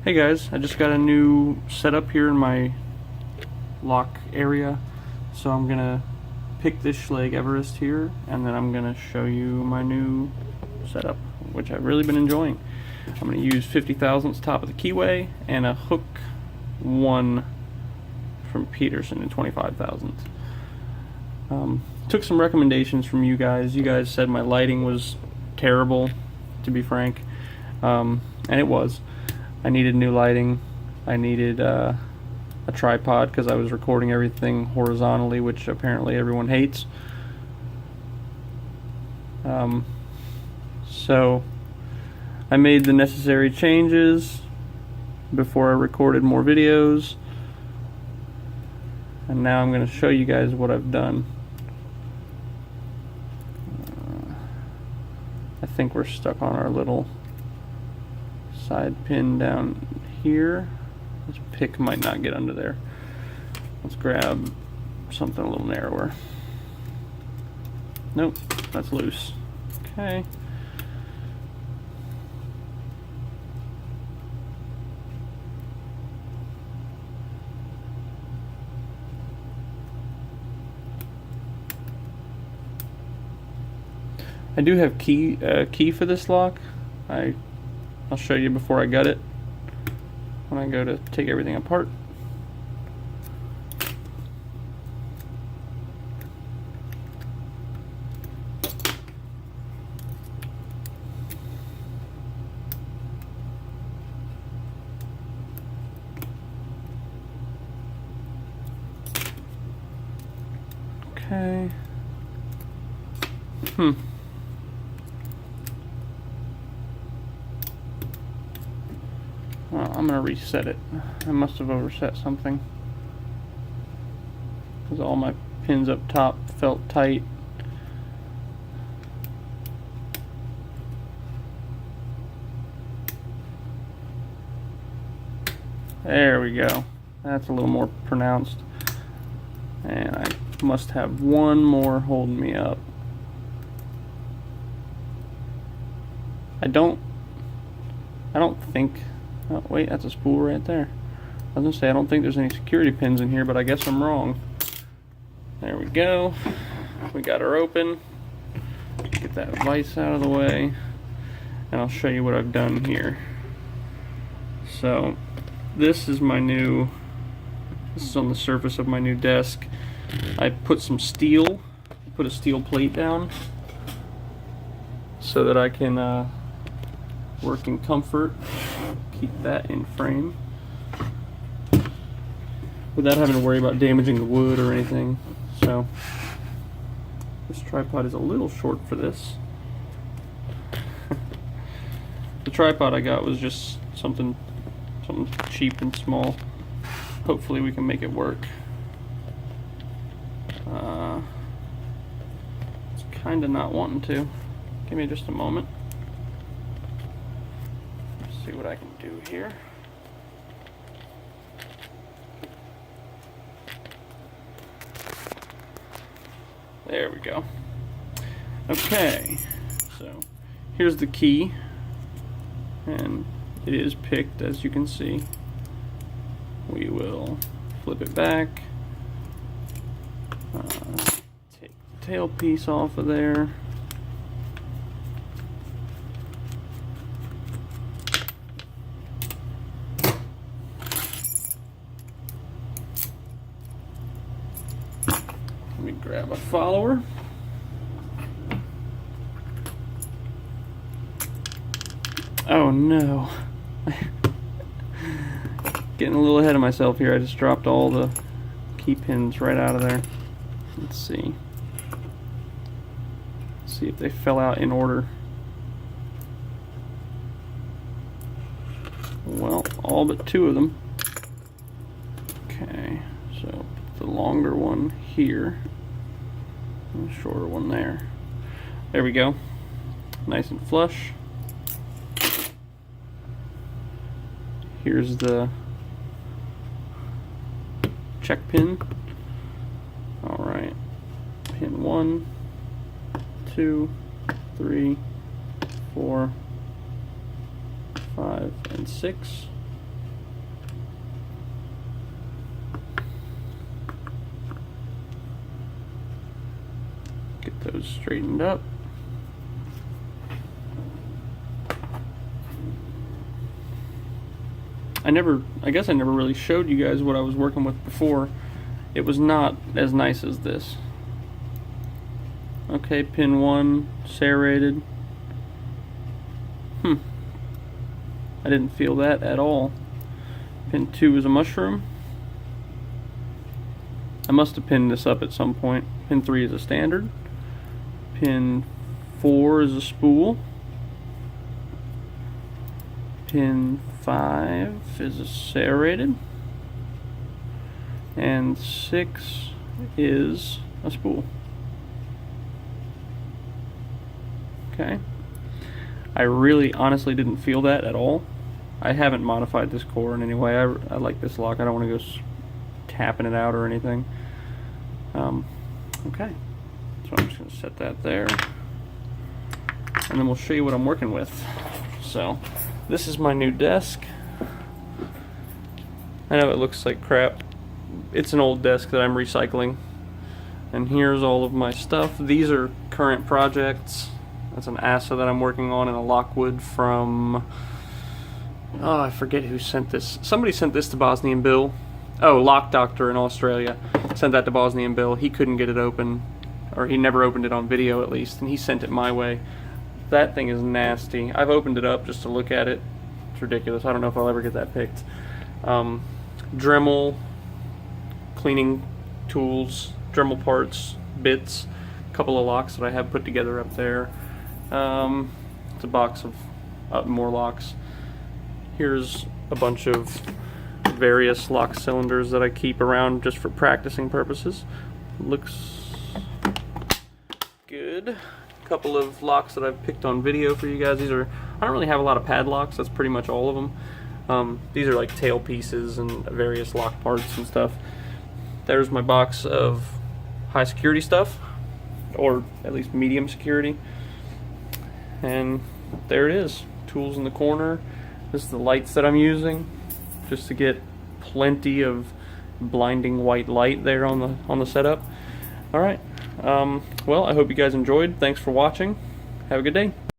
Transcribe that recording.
Hey guys, I just got a new setup here in my lock area, so I'm gonna pick this Schlage Everest here, and then I'm gonna show you my new setup, which I've really been enjoying. I'm gonna use 50 thousandths top of the keyway and a hook 1 from Peterson in 25 thousandths. Took some recommendations from you guys. You guys said my lighting was terrible, to be frank, and it was. I needed new lighting. I needed a tripod because I was recording everything horizontally, which apparently everyone hates. So I made the necessary changes before I recorded more videos, and now I'm going to show you guys what I've done. I think we're stuck on our little side pin down here. This pick might not get under there. Let's grab something a little narrower. Nope, that's loose. Okay. I do have key for this lock. I'll show you before I gut it when I go to take everything apart. Okay. I'm going to reset it. I must have overset something, because all my pins up top felt tight. There we go. That's a little more pronounced. And I must have one more holding me up. I don't think. Oh, wait, that's a spool right there. I was going to say, I don't think there's any security pins in here, but I guess I'm wrong. There we go. We got her open. Get that vise out of the way. And I'll show you what I've done here. So, this is on the surface of my new desk. I put a steel plate down so that I can work in comfort. Keep that in frame without having to worry about damaging the wood or anything. So this tripod is a little short for this. The tripod I got was just something cheap and small. Hopefully we can make it work. It's kind of not wanting to. Give me just a moment. See what I can do here. There we go. Okay, so here's the key, and it is picked, as you can see. We will flip it back, take the tail piece off of there. Let me grab a follower. Oh no. Getting a little ahead of myself here. I just dropped all the key pins right out of there. Let's see. See if they fell out in order. Well, all but 2 of them. Okay, so the longer one here, and the shorter one there. There we go. Nice and flush. Here's the check pin. Alright. Pin 1, 2, 3, 4, 5, and 6. is straightened up. I guess I never really showed you guys what I was working with before. It was not as nice as this. Okay, pin 1 serrated. I didn't feel that at all. Pin 2 is a mushroom. I must have pinned this up at some point. Pin 3 is a standard. Pin 4 is a spool. Pin 5 is a serrated. And 6 is a spool. Okay. I really honestly didn't feel that at all. I haven't modified this core in any way. I like this lock. I don't want to go tapping it out or anything. Okay. So I'm just going to set that there. And then we'll show you what I'm working with. So, this is my new desk. I know it looks like crap. It's an old desk that I'm recycling. And here's all of my stuff. These are current projects. That's an ASA that I'm working on in a Lockwood from... Oh, I forget who sent this. Somebody sent this to Bosnian Bill. Oh, Lock Doctor in Australia. Sent that to Bosnian Bill. He couldn't get it open. Or he never opened it on video at least. And he sent it my way. That thing is nasty. I've opened it up just to look at it. It's ridiculous. I don't know if I'll ever get that picked. Dremel, cleaning tools, Dremel parts, bits, a couple of locks that I have put together up there. It's a box of more locks. Here's a bunch of various lock cylinders that I keep around just for practicing purposes. Looks good. A couple of locks that I've picked on video for you guys. I don't really have a lot of padlocks. That's pretty much all of them. These are like tail pieces and various lock parts and stuff. There's my box of high security stuff, or at least medium security. And there it is. Tools in the corner. This is the lights that I'm using, just to get plenty of blinding white light there on the setup. All right. Well, I hope you guys enjoyed. Thanks for watching. Have a good day.